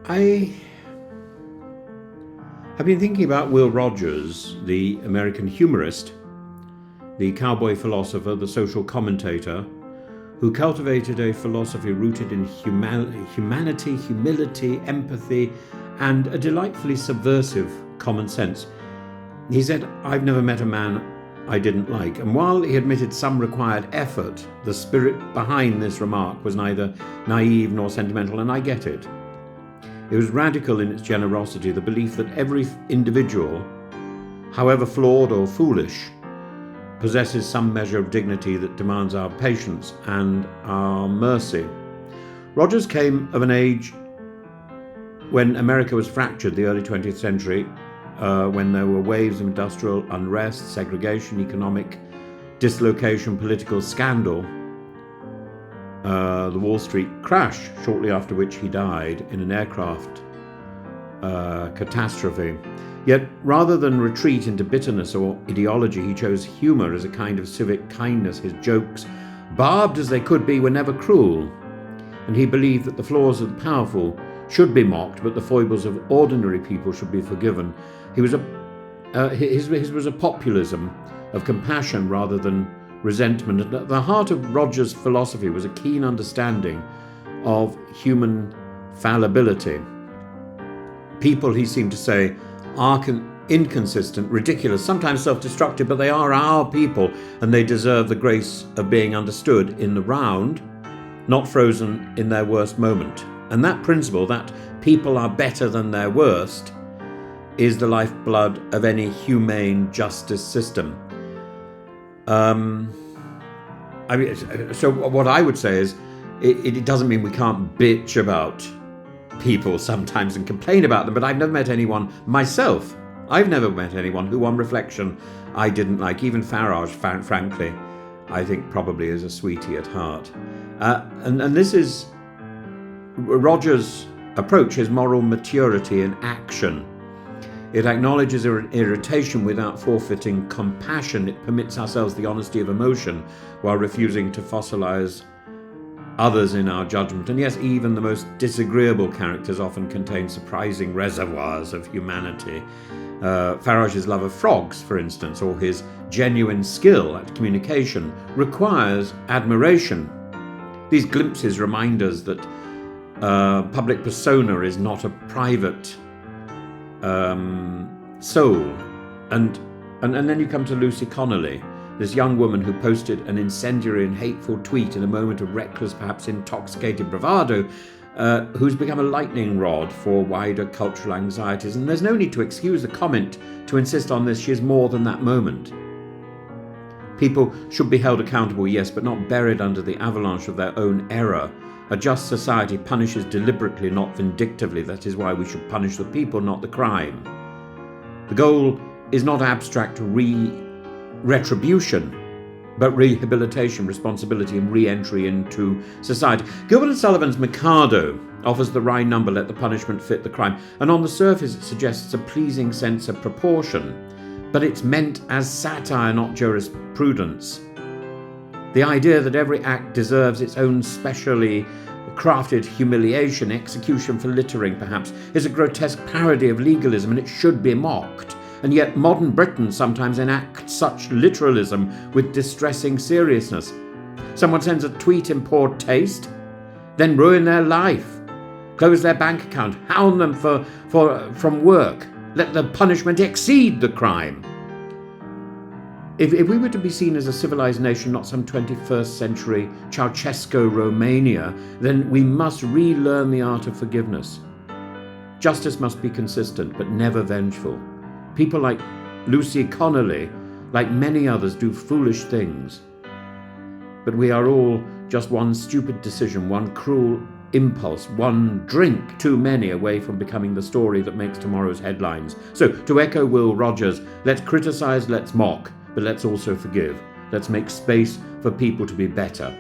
I have been thinking about Will Rogers, the American humorist, the cowboy philosopher, the social commentator, who cultivated a philosophy rooted in humanity, humility, empathy, and a delightfully subversive common sense. He said, "I've never met a man I didn't like." And while he admitted some required effort, the spirit behind this remark was neither naive nor sentimental, and I get it. It was radical in its generosity, the belief that every individual, however flawed or foolish, possesses some measure of dignity that demands our patience and our mercy. Rogers came of an age when America was fractured, the early 20th century, when there were waves of industrial unrest, segregation, economic dislocation, political scandal. The Wall Street crash, shortly after which he died in an aircraft catastrophe. Yet, rather than retreat into bitterness or ideology, he chose humor as a kind of civic kindness. His jokes, barbed as they could be, were never cruel. And he believed that the flaws of the powerful should be mocked, but the foibles of ordinary people should be forgiven. His was a populism of compassion rather than resentment. And at the heart of Rogers' philosophy was a keen understanding of human fallibility. People, he seemed to say, are inconsistent, ridiculous, sometimes self-destructive, but they are our people, and they deserve the grace of being understood in the round, not frozen in their worst moment. And that principle, that people are better than their worst, is the lifeblood of any humane justice system. So what I would say is, it doesn't mean we can't bitch about people sometimes and complain about them, but I've never met anyone myself. I've never met anyone who, on reflection, I didn't like. Even Farage, frankly, I think probably is a sweetie at heart. And this is Rogers' approach, his moral maturity in action. It acknowledges irritation without forfeiting compassion. It permits ourselves the honesty of emotion while refusing to fossilize others in our judgment. And yes, even the most disagreeable characters often contain surprising reservoirs of humanity. Farage's love of frogs, for instance, or his genuine skill at communication, requires admiration. These glimpses remind us that public persona is not a private soul. And then you come to Lucy Connolly, this young woman who posted an incendiary and hateful tweet in a moment of reckless, perhaps intoxicated bravado, who's become a lightning rod for wider cultural anxieties. And there's no need to excuse the comment to insist on this. She is more than that moment. People should be held accountable, yes, but not buried under the avalanche of their own error. A just society punishes deliberately, not vindictively. That is why we should punish the people, not the crime. The goal is not abstract retribution, but rehabilitation, responsibility, and re-entry into society. Gilbert and Sullivan's Mikado offers the wry number, let the punishment fit the crime, and on the surface it suggests a pleasing sense of proportion, but it's meant as satire, not jurisprudence. The idea that every act deserves its own specially crafted humiliation, execution for littering perhaps, is a grotesque parody of legalism, and it should be mocked. And yet modern Britain sometimes enacts such literalism with distressing seriousness. Someone sends a tweet in poor taste, then ruin their life, close their bank account, hound them from work, let the punishment exceed the crime. If we were to be seen as a civilized nation, not some 21st century Ceausescu Romania, then we must relearn the art of forgiveness. Justice must be consistent, but never vengeful. People like Lucy Connolly, like many others, do foolish things. But we are all just one stupid decision, one cruel impulse, one drink too many away from becoming the story that makes tomorrow's headlines. So, to echo Will Rogers, let's criticize, let's mock, but let's also forgive. Let's make space for people to be better.